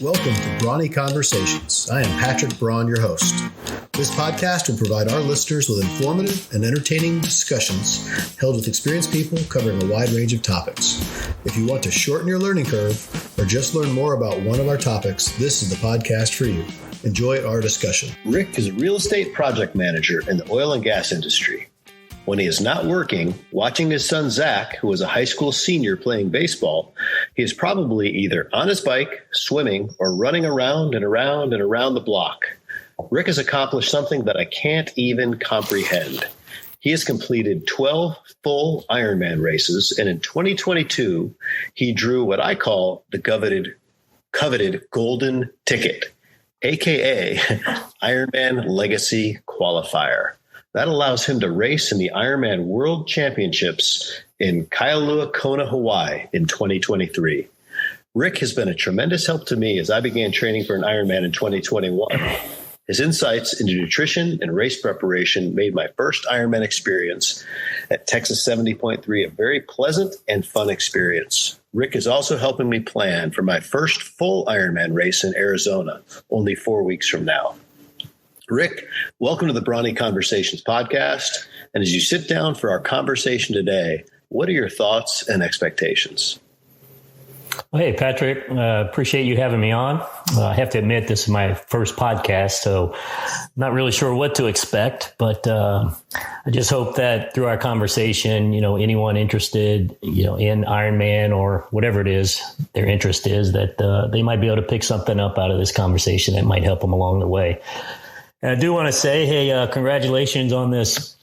Welcome to Brawny Conversations. I am Patrick Braun, your host. This podcast will provide our listeners with informative and entertaining discussions held with experienced people covering a wide range of topics. If you want to shorten your learning curve or just learn more about one of our topics, this is the podcast for you. Enjoy our discussion. Rick is a real estate project manager in the oil and gas industry. When he is not working, watching his son Zach, who is a high school senior playing baseball, he is probably either on his bike, swimming, or running around and around and around the block. Rick has accomplished something that I can't even comprehend. He has completed 12 full Ironman races, and in 2022, he drew what I call the coveted golden ticket, aka Ironman Legacy qualifier. That allows him to race in the Ironman World Championships in Kailua Kona, Hawaii in 2023. Rick has been a tremendous help to me as I began training for an Ironman in 2021. His insights into nutrition and race preparation made my first Ironman experience at Texas 70.3 a very pleasant and fun experience. Rick is also helping me plan for my first full Ironman race in Arizona, only 4 weeks from now. Rick, welcome to the Brawny Conversations podcast. And as you sit down for our conversation today, what are your thoughts and expectations? Well, hey, Patrick, appreciate you having me on. I have to admit, this is my first podcast, so I'm not really sure what to expect, but I just hope that through our conversation, anyone interested, in Ironman or whatever it is, their interest is, that they might be able to pick something up out of this conversation that might help them along the way. And I do want to say, hey, congratulations on this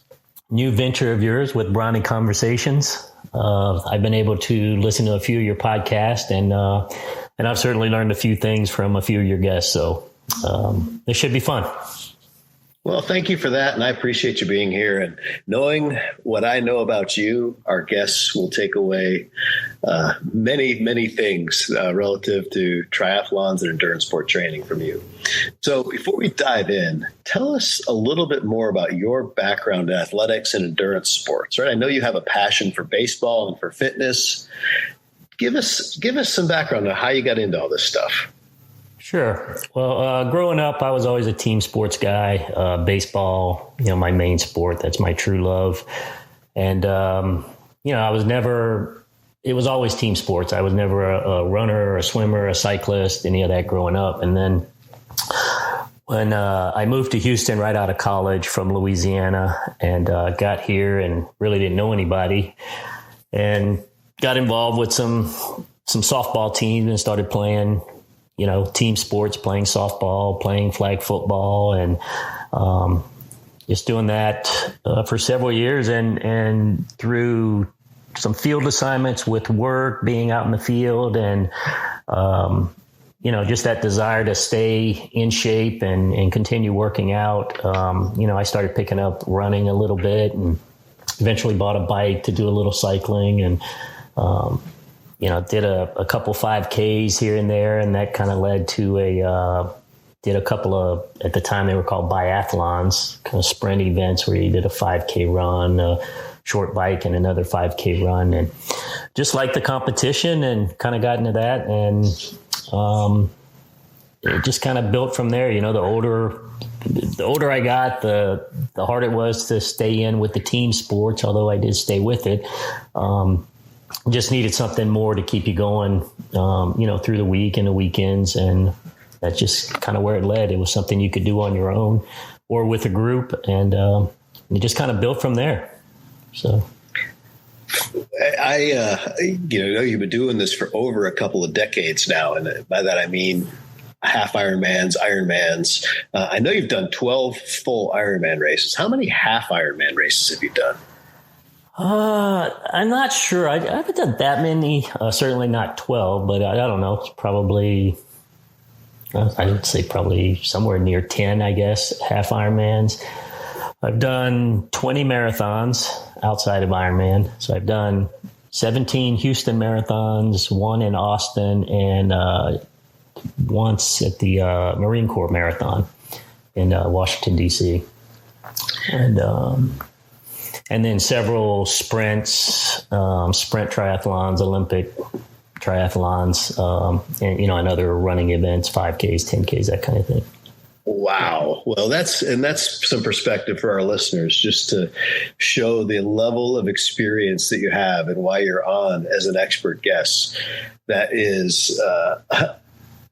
new venture of yours with Brawny Conversations. I've been able to listen to a few of your podcasts, and I've certainly learned a few things from a few of your guests. So this should be fun. Well, thank you for that, and I appreciate you being here. And knowing what I know about you, our guests will take away many, many things relative to triathlons and endurance sport training from you. So before we dive in, tell us a little bit more about your background in athletics and endurance sports. Right? I know you have a passion for baseball and for fitness. Give us some background on how you got into all this stuff. Sure. Well, growing up, I was always a team sports guy. Baseball, my main sport. That's my true love. And, it was always team sports. I was never a runner or a swimmer, or a cyclist, any of that growing up. And then when I moved to Houston right out of college from Louisiana and got here and really didn't know anybody and got involved with some softball teams and started playing team sports, playing softball, playing flag football, and just doing that for several years. And through some field assignments with work, being out in the field, and just that desire to stay in shape and continue working out. I started picking up running a little bit, and eventually bought a bike to do a little cycling, and did a couple 5Ks here and there, and that kind of led to did a couple of, at the time they were called biathlons, kind of sprint events where you did a 5K run, a short bike, and another 5K run, and just liked the competition and kind of got into that, and it just kind of built from there. The older I got, the harder it was to stay in with the team sports, although I did stay with it. Just needed something more to keep you going, through the week and the weekends. And that's just kind of where it led. It was something you could do on your own or with a group. And it just kind of built from there. So I know you've been doing this for over a couple of decades now. And by that, I mean half Ironmans, Ironmans. I know you've done 12 full Ironman races. How many half Ironman races have you done? I'm not sure. I haven't done that many. Certainly not 12, but I don't know. It's probably, I'd say probably somewhere near 10, I guess, half Ironmans. I've done 20 marathons outside of Ironman. So I've done 17 Houston marathons, one in Austin, and once at the Marine Corps Marathon in Washington, D.C. And then several sprints, sprint triathlons, Olympic triathlons, and other running events, 5Ks, 10Ks, that kind of thing. Wow. Well, that's some perspective for our listeners, just to show the level of experience that you have and why you're on as an expert guest. That is,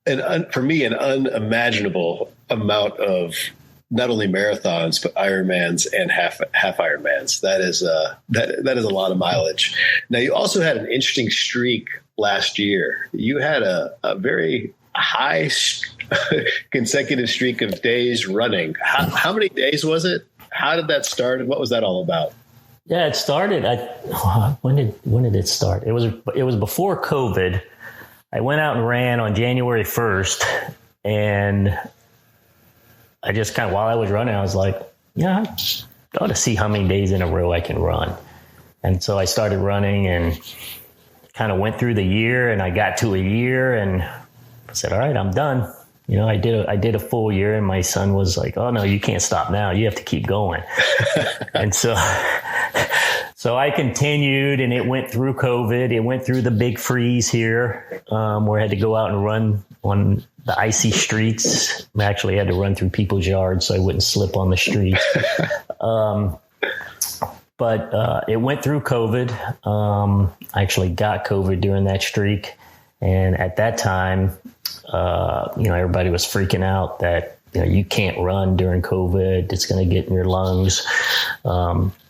for me, an unimaginable amount of not only marathons, but Ironmans and half Ironmans. That is a lot of mileage. Now, you also had an interesting streak last year. You had a very high consecutive streak of days running. How many days was it? How did that start, and what was that all about? Yeah, it started. When did it start? It was before COVID. I went out and ran on January 1st, and I just kind of, while I was running, I was like, yeah, I ought to see how many days in a row I can run. And so I started running and kind of went through the year, and I got to a year and I said, all right, I'm done. I did a full year, and my son was like, oh no, you can't stop now. You have to keep going. And so I continued, and it went through COVID. It went through the big freeze here, where I had to go out and run on the icy streets. I actually had to run through people's yards so I wouldn't slip on the streets. But it went through COVID. I actually got COVID during that streak. And at that time, everybody was freaking out that, you can't run during COVID. It's going to get in your lungs.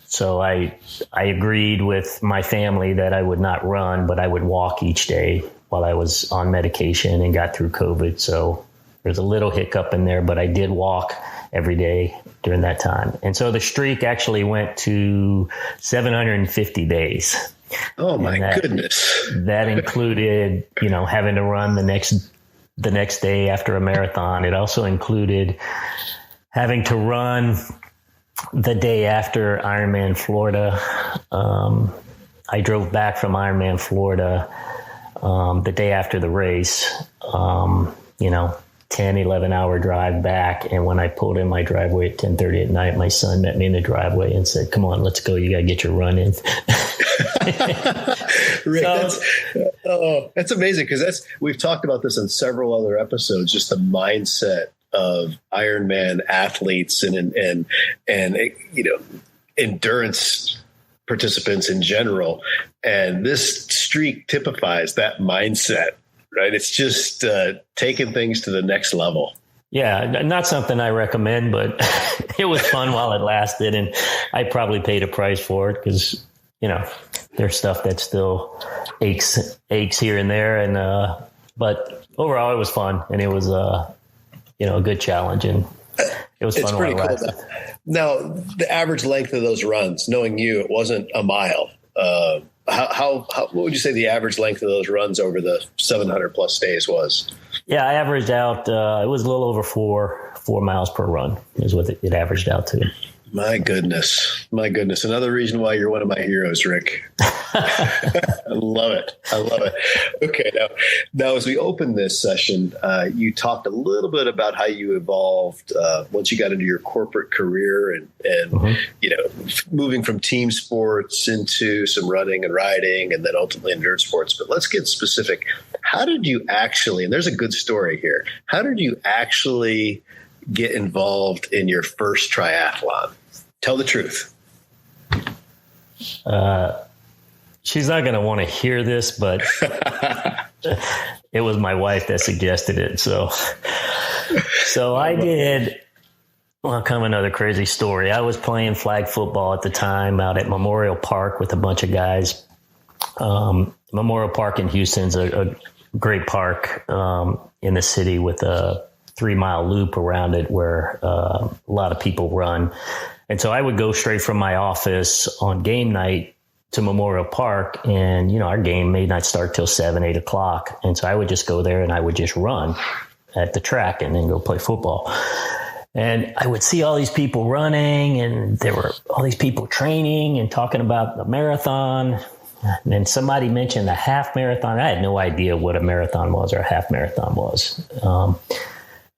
So I agreed with my family that I would not run, but I would walk each day while I was on medication and got through COVID. So there's a little hiccup in there, but I did walk every day during that time. And so the streak actually went to 750 days. Oh my goodness. That included, having to run the next day after a marathon. It also included having to run the day after Ironman Florida. I drove back from Ironman Florida the day after the race, 10, 11 hour drive back. And when I pulled in my driveway at 10:30 at night, my son met me in the driveway and said, come on, let's go. You got to get your run in. Rick, that's amazing, because we've talked about this on several other episodes, just the mindset of Ironman athletes and endurance participants in general. And this streak typifies that mindset, right? It's just taking things to the next level. Yeah, not something I recommend, but it was fun while it lasted. And I probably paid a price for it because, there's stuff that still aches here and there. And, but overall it was fun, and it was, a good challenge, and it was fun while it lasted. Cool. Now, the average length of those runs, knowing you, it wasn't a mile. What would you say the average length of those runs over the 700 plus days was? Yeah, I averaged out, it was a little over 4 miles per run is what it averaged out to. My goodness. Another reason why you're one of my heroes, Rick. I love it. Okay. Now, as we open this session, you talked a little bit about how you evolved once you got into your corporate career and moving from team sports into some running and riding, and then ultimately endurance sports. But let's get specific. How did you actually, and there's a good story here, how did you actually get involved in your first triathlon? Tell the truth. She's not going to want to hear this, but it was my wife that suggested it. So I did. Well, kind of another crazy story. I was playing flag football at the time out at Memorial Park with a bunch of guys. Memorial Park in Houston's a great park in the city with a 3-mile loop around it where a lot of people run. And so I would go straight from my office on game night to Memorial Park, and, our game may not start till 7, 8 o'clock. And so I would just go there and I would just run at the track and then go play football. And I would see all these people running, and there were all these people training and talking about the marathon. And then somebody mentioned a half marathon. I had no idea what a marathon was or a half marathon was.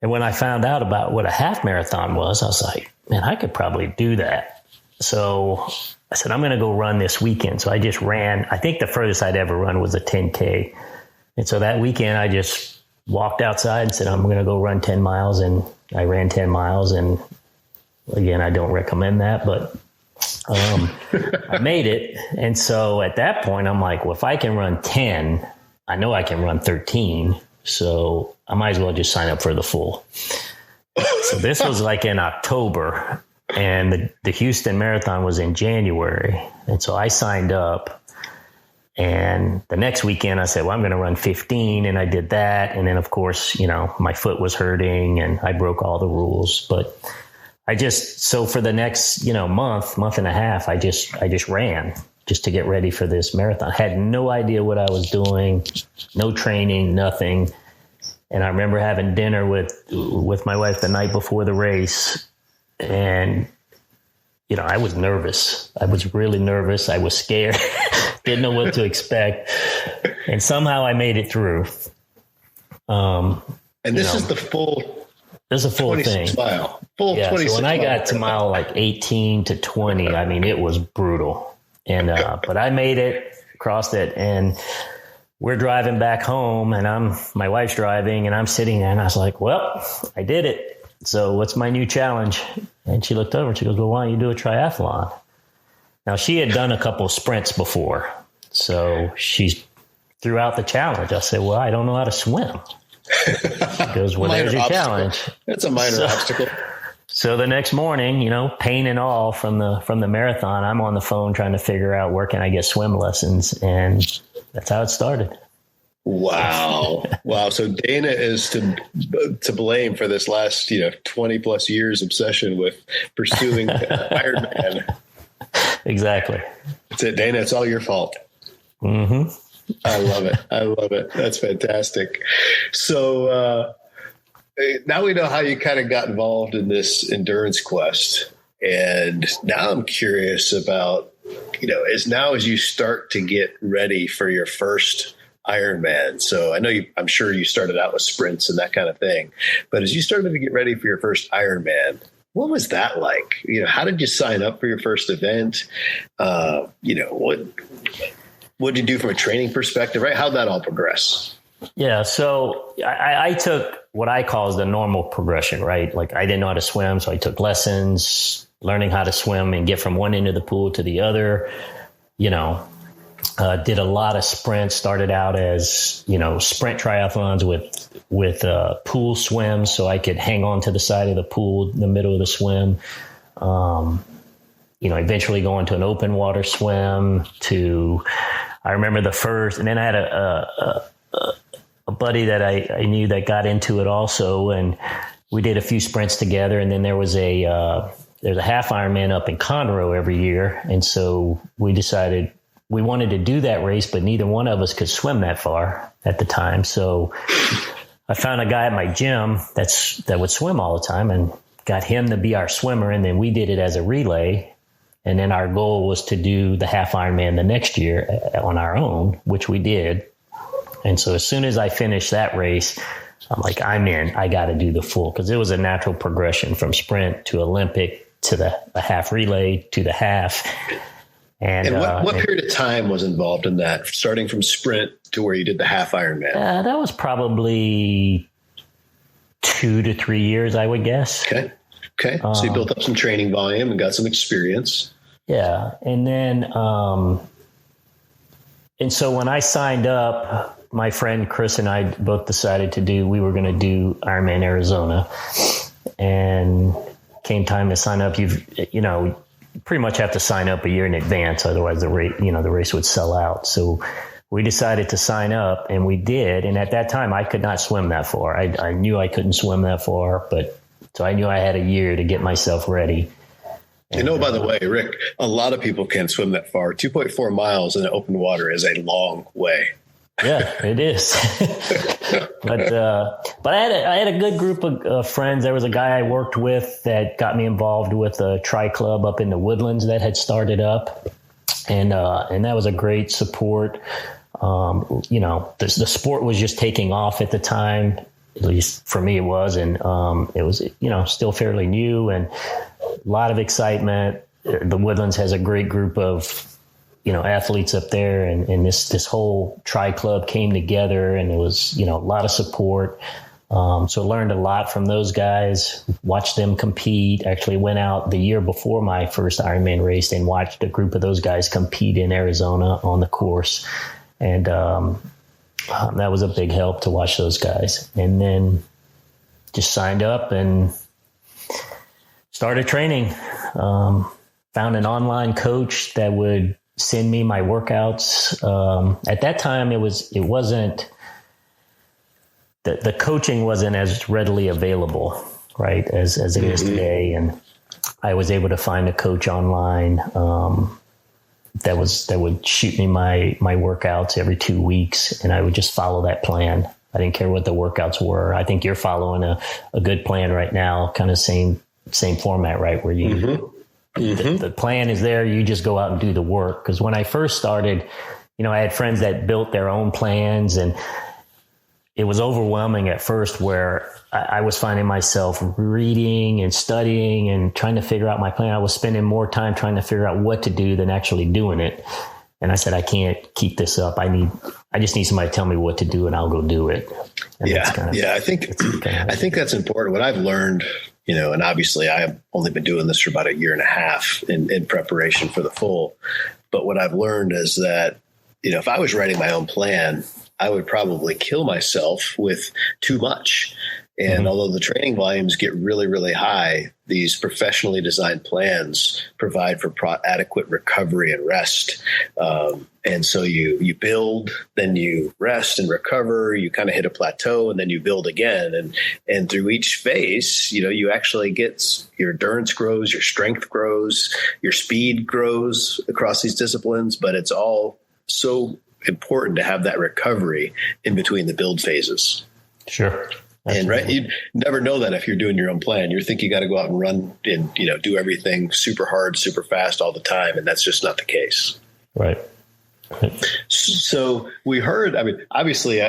And when I found out about what a half marathon was, I was like, man, I could probably do that. So I said, I'm going to go run this weekend. So I just ran. I think the furthest I'd ever run was a 10K. And so that weekend I just walked outside and said, I'm going to go run 10 miles. And I ran 10 miles. And again, I don't recommend that, but I made it. And so at that point, I'm like, well, if I can run 10, I know I can run 13. So I might as well just sign up for the full. So this was like in October, and the Houston Marathon was in January. And so I signed up. And the next weekend I said, well, I'm going to run 15. And I did that. And then, of course, my foot was hurting and I broke all the rules. But so for the next, month and a half, I just ran just to get ready for this marathon. I had no idea what I was doing, no training, nothing. And I remember having dinner with my wife the night before the race. And, I was nervous. I was really nervous. I was scared, didn't know what to expect. And somehow I made it through. And this is the full. There's a full thing. Mile. Full 26 so when I got to mile mile like 18 to 20, I mean, it was brutal. And but I made it, crossed it, and we're driving back home, and my wife's driving, and I'm sitting there, and I was like, well, I did it. So what's my new challenge? And she looked over and she goes, well, why don't you do a triathlon? Now, she had done a couple of sprints before, so she threw out the challenge. I said, well, I don't know how to swim. She goes, well, there's your challenge. That's a minor obstacle. So the next morning, pain and all from the marathon, I'm on the phone trying to figure out where can I get swim lessons. And that's how it started. Wow. Wow. So Dana is to blame for this last, 20 plus years obsession with pursuing Ironman. Exactly. That's it, Dana. It's all your fault. Mm-hmm. I love it. That's fantastic. So now we know how you kind of got involved in this endurance quest. And now I'm curious about, as you start to get ready for your first Ironman. So I know I'm sure you started out with sprints and that kind of thing, but as you started to get ready for your first Ironman, what was that like? How did you sign up for your first event? What did you do from a training perspective, right? How'd that all progress? Yeah. So I took what I call the normal progression, right? Like I didn't know how to swim. So I took lessons, learning how to swim and get from one end of the pool to the other, did a lot of sprints, started out as, sprint triathlons with pool swims. So I could hang on to the side of the pool in the middle of the swim. Eventually going to an open water swim I remember the first, and then I had a buddy that I knew that got into it also. And we did a few sprints together. And then there's a half Ironman up in Conroe every year. And so we decided we wanted to do that race, but neither one of us could swim that far at the time. So I found a guy at my gym that would swim all the time and got him to be our swimmer. And then we did it as a relay. And then our goal was to do the half Ironman the next year on our own, which we did. And so as soon as I finished that race, I'm like, I'm in. I got to do the full, because it was a natural progression from sprint to Olympic to the half relay to the half. And what period of time was involved in that, starting from sprint to where you did the half Ironman? That was probably 2 to 3 years, I would guess. Okay. So you built up some training volume and got some experience. Yeah. And then, and so when I signed up, my friend Chris and I both decided we were going to do Ironman Arizona, and came time to sign up. You pretty much have to sign up a year in advance. Otherwise the race would sell out. So we decided to sign up, and we did. And at that time I could not swim that far. I knew I couldn't swim that far, so I knew I had a year to get myself ready. And by the way, Rick, a lot of people can't swim that far. 2.4 miles in open water is a long way. Yeah, it is. But I had a good group of friends. There was a guy I worked with that got me involved with a tri club up in the Woodlands that had started up. And that was a great support. The sport was just taking off at the time. At least for me it was. And it was, still fairly new and a lot of excitement. The Woodlands has a great group of, athletes up there, and this whole tri club came together, and it was, a lot of support. So learned a lot from those guys, watched them compete. Actually went out the year before my first Ironman race and watched a group of those guys compete in Arizona on the course. And that was a big help to watch those guys. And then just signed up and started training. Found an online coach that would send me my workouts. At that time, it wasn't, the coaching wasn't as readily available, right, as it is today. And I was able to find a coach online that would shoot me my workouts every 2 weeks, and I would just follow that plan. I didn't care what the workouts were. I think you're following a good plan right now, kind of same format, right, where you the plan is there, you just go out and do the work. Because when I first started, I had friends that built their own plans, and it was overwhelming at first, where I was finding myself reading and studying and trying to figure out my plan. I was spending more time trying to figure out what to do than actually doing it. And I said, I can't keep this up. I just need somebody to tell me what to do, and I'll go do it. And I think that's important. What I've learned, and obviously I have only been doing this for about 1.5 years in preparation for the full. But what I've learned is that, if I was writing my own plan, I would probably kill myself with too much. And although the training volumes get really, really high, these professionally designed plans provide for adequate recovery and rest. And so you build, then you rest and recover, you kind of hit a plateau, and then you build again. And through each phase, you actually get your endurance grows, your strength grows, your speed grows across these disciplines, but it's all so important to have that recovery in between the build phases. Sure. And right, you never know that if you're doing your own plan. You think you got to go out and run and do everything super hard, super fast all the time, and that's just not the case. Right. So we heard. Obviously,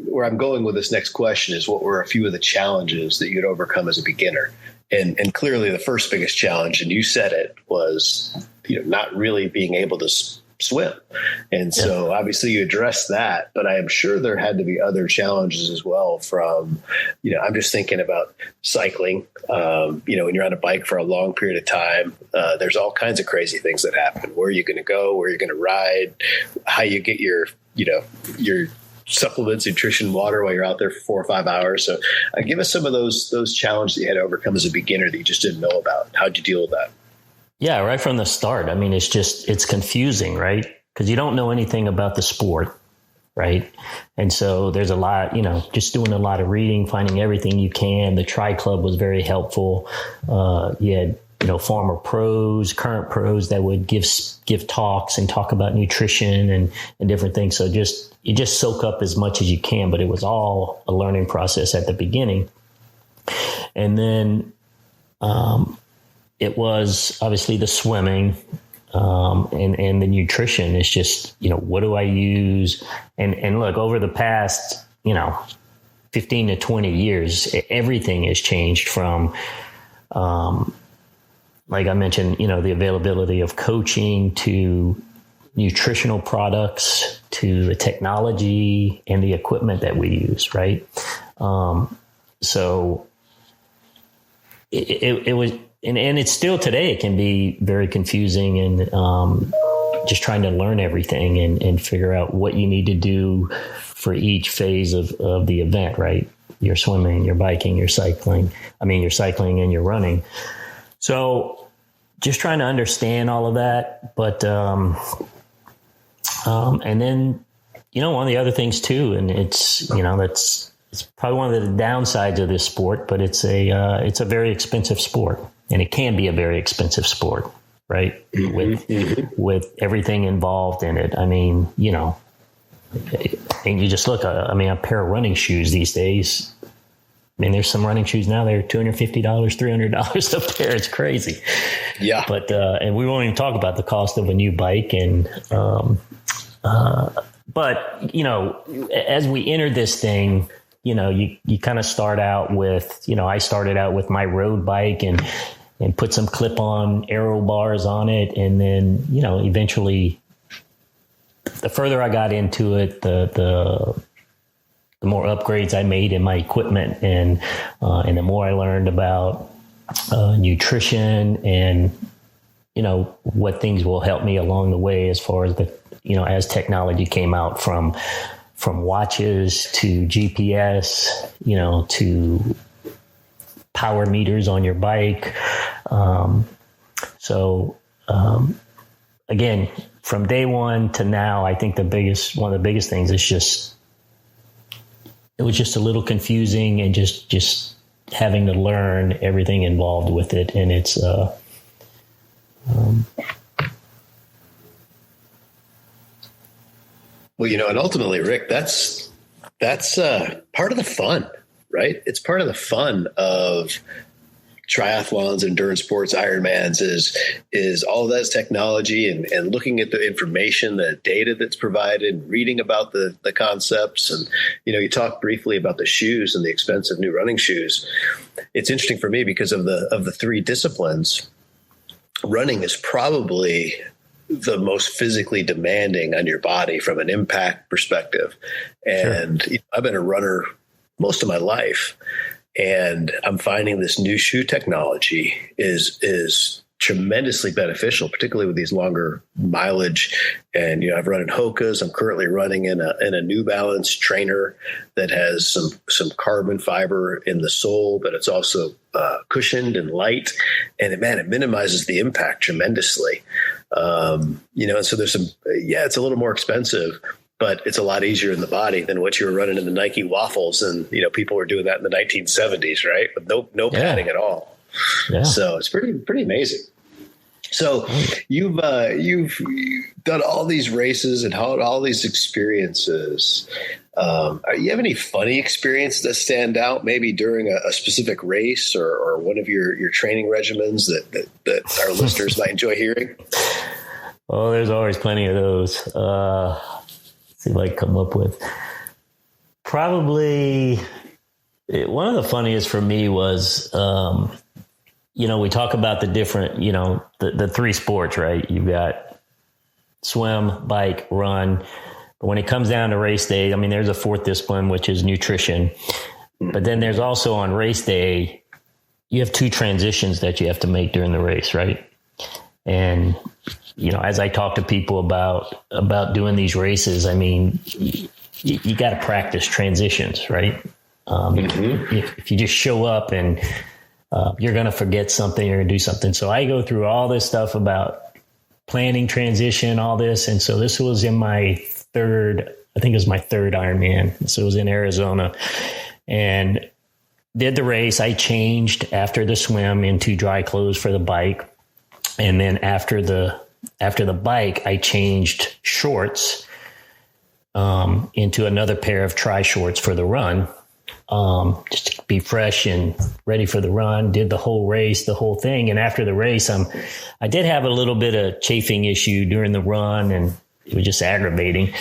where I'm going with this next question is, what were a few of the challenges that you'd overcome as a beginner? And clearly, the first biggest challenge, and you said it, was not really being able to swim. And so obviously you addressed that, but I am sure there had to be other challenges as well from, I'm just thinking about cycling. When you're on a bike for a long period of time, there's all kinds of crazy things that happen. Where are you going to go? Where are you going to ride? How you get your supplements, nutrition, water while you're out there for 4 or 5 hours. So give us some of those challenges that you had to overcome as a beginner that you just didn't know about. How'd you deal with that? Yeah, right from the start. It's confusing, right? Because you don't know anything about the sport, right? And so there's a lot, just doing a lot of reading, finding everything you can. The Tri Club was very helpful. You had, former pros, current pros that would give talks and talk about nutrition and different things. So you just soak up as much as you can, but it was all a learning process at the beginning. And then, it was obviously the swimming, and the nutrition. Is just, what do I use? And look, over the past, 15 to 20 years, everything has changed from, like I mentioned, the availability of coaching to nutritional products to the technology and the equipment that we use. Right. So it was, and it's still today, it can be very confusing and just trying to learn everything and figure out what you need to do for each phase of the event, right? You're swimming, you're biking, you're cycling and you're running. So just trying to understand all of that. But, and then, one of the other things too, and it's probably one of the downsides of this sport, but it's a very expensive sport. And it can be a very expensive sport, right? With everything involved in it. And you just look, a pair of running shoes these days. There's some running shoes now, they're $250, $300 a pair. It's crazy. Yeah. But, and we won't even talk about the cost of a new bike. And, but, as we entered this thing, you kind of start out with, I started out with my road bike and put some clip-on aero bars on it. And then, eventually the further I got into it, the more upgrades I made in my equipment, and the more I learned about nutrition and, what things will help me along the way as far as as technology came out from watches to GPS, to power meters on your bike. Again, from day one to now, I think one of the biggest things is it was just a little confusing, and just having to learn everything involved with it. And it's, well, and ultimately, Rick, that's part of the fun, right? It's part of the fun of triathlons, endurance sports, Ironmans is all of that technology and looking at the information, the data that's provided, reading about the concepts. And, you talked briefly about the shoes and the expensive new running shoes. It's interesting for me because of the three disciplines, running is probably the most physically demanding on your body from an impact perspective. And sure. I've been a runner most of my life, and I'm finding this new shoe technology is tremendously beneficial, particularly with these longer mileage. And, I've run in Hoka's. I'm currently running in a New Balance trainer that has some carbon fiber in the sole, but it's also cushioned and light. And it minimizes the impact tremendously. And so there's it's a little more expensive, but it's a lot easier in the body than what you were running in the Nike Waffles. And, people were doing that in the 1970s, right? With no padding at all. Yeah. So it's pretty amazing. So you've done all these races and had all these experiences. You have any funny experiences that stand out, maybe during a specific race or one of your training regimens that our listeners might enjoy hearing? Oh, there's always plenty of those. See if I can come up with. Probably one of the funniest for me was, we talk about the different, the three sports, right? You've got swim, bike, run. But when it comes down to race day, there's a fourth discipline, which is nutrition. But then there's also on race day, you have two transitions that you have to make during the race, right? And, as I talk to people about doing these races, you got to practice transitions, right? If you just show up and you're going to forget something, you're going to do something. So I go through all this stuff about planning transition, all this. And so this was in my third Ironman. So it was in Arizona, and did the race. I changed after the swim into dry clothes for the bike. And then after the bike, I changed shorts into another pair of tri shorts for the run, just to be fresh and ready for the run. Did the whole race, the whole thing. And after the race, I did have a little bit of chafing issue during the run, and it was just aggravating.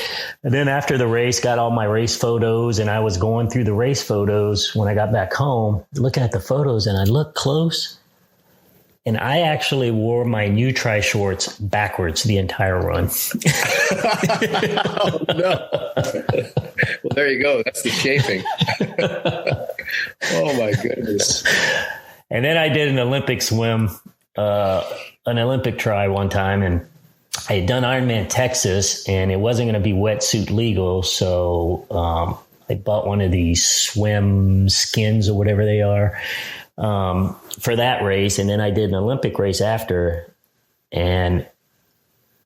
And then after the race, got all my race photos, and I was going through the race photos when I got back home, looking at the photos, and I looked close. And I actually wore my new tri shorts backwards the entire run. Oh, no. Well, there you go. That's the chafing. Oh, my goodness. And then I did an Olympic swim, an Olympic try one time. And I had done Ironman Texas, and it wasn't going to be wetsuit legal. So I bought one of these swim skins or whatever they are. For that race. And then I did an Olympic race after and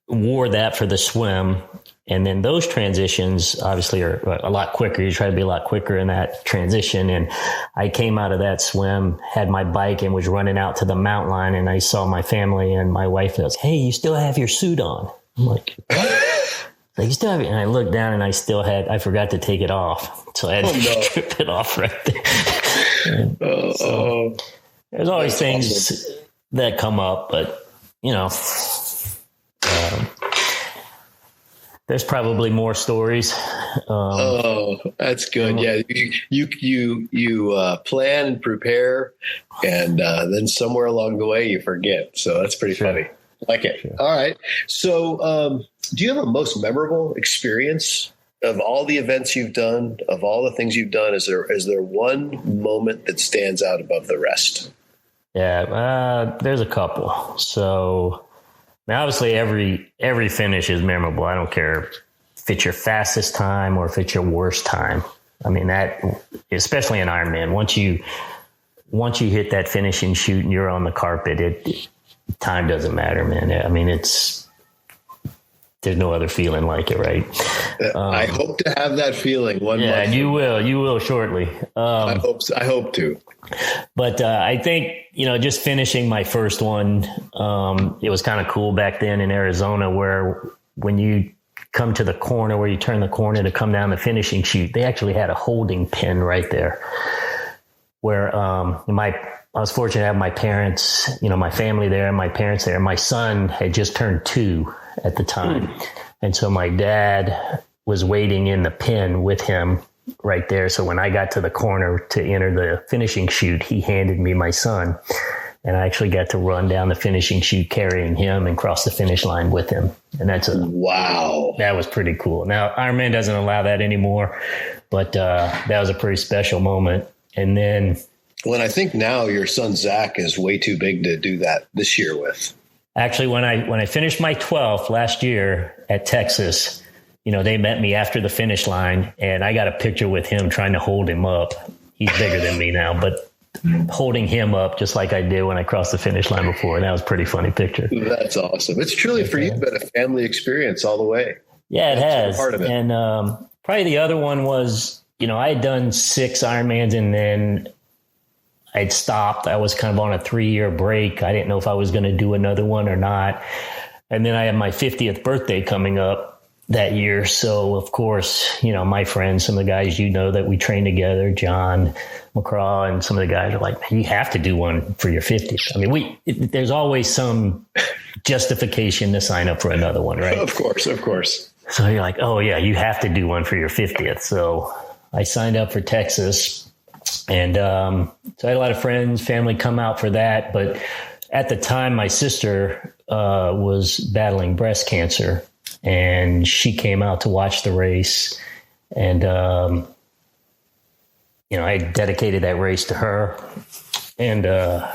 wore that for the swim. And then those transitions obviously are a lot quicker. You try to be a lot quicker in that transition. And I came out of that swim, had my bike, and was running out to the mountain line. And I saw my family, and my wife goes, "Hey, you still have your suit on?" I'm like, "What?" Like, you still have it? And I looked down, and I forgot to take it off. So I had to strip it off right there. So, there's always things that come up, but there's probably more stories. That's good. Yeah, you plan and prepare, and then somewhere along the way you forget. So that's pretty funny. Like it. Sure. All right. So do you have a most memorable experience of all the events you've done, of all the things you've done? Is there one moment that stands out above the rest? Yeah, there's a couple. So now obviously every finish is memorable. I don't care if it's your fastest time or if it's your worst time. I mean, that, especially in Ironman, once you hit that finishing chute and you're on the carpet, time doesn't matter, man. I mean, there's no other feeling like it, right? I hope to have that feeling one month. Yeah, you will shortly. I hope to. But I think, just finishing my first one, it was kind of cool back then in Arizona, where when you come to the corner, where you turn the corner to come down the finishing chute, they actually had a holding pin right there where I was fortunate to have my parents, my family there and my parents there. My son had just turned 2 at the time. And so my dad was waiting in the pin with him right there. So when I got to the corner to enter the finishing chute, he handed me my son. And I actually got to run down the finishing chute carrying him and cross the finish line with him. And wow. That was pretty cool. Now, Ironman doesn't allow that anymore, but that was a pretty special moment. And then, well, I think now your son, Zach, is way too big to do that this year with. Actually, when I finished my 12th last year at Texas, they met me after the finish line and I got a picture with him trying to hold him up. He's bigger than me now, but holding him up just like I did when I crossed the finish line before. And that was a pretty funny picture. That's awesome. It's truly for you been a family experience all the way. Yeah, it has. Part of it. And probably the other one was, I had done 6 Ironmans and then I'd stopped. I was kind of on a 3-year break. I didn't know if I was going to do another one or not. And then I had my 50th birthday coming up that year. So, of course, my friends, some of the guys that we trained together, John McCraw, and some of the guys are like, you have to do one for your 50th. I mean, there's always some justification to sign up for another one, right? Of course. So you're like, oh, yeah, you have to do one for your 50th. So I signed up for Texas. And so I had a lot of friends, family come out for that. But at the time, my sister was battling breast cancer. And she came out to watch the race. And, I dedicated that race to her. And I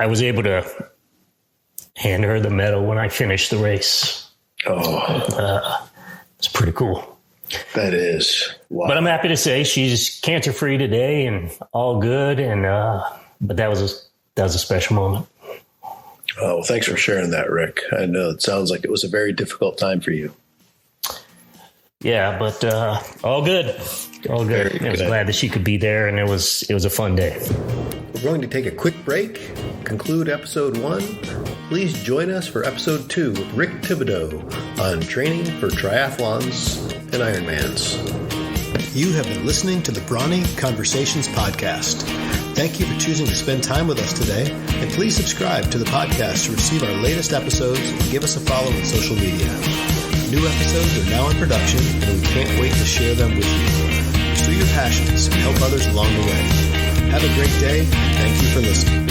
was able to hand her the medal when I finished the race. It's pretty cool. That is. Wow. But I'm happy to say she's cancer-free today and all good. And but that was a special moment. Oh, thanks for sharing that, Rick. I know it sounds like it was a very difficult time for you. Yeah, but all good. All good. I was glad that she could be there, and it was a fun day. We're going to take a quick break, conclude episode 1. Please join us for episode 2 with Rick Thibodeaux on training for triathlons and Ironmans. You have been listening to the Brawny Conversations podcast. Thank you for choosing to spend time with us today, and please subscribe to the podcast to receive our latest episodes and give us a follow on social media. New episodes are now in production, and we can't wait to share them with you. Pursue your passions and help others along the way. Have a great day, and thank you for listening.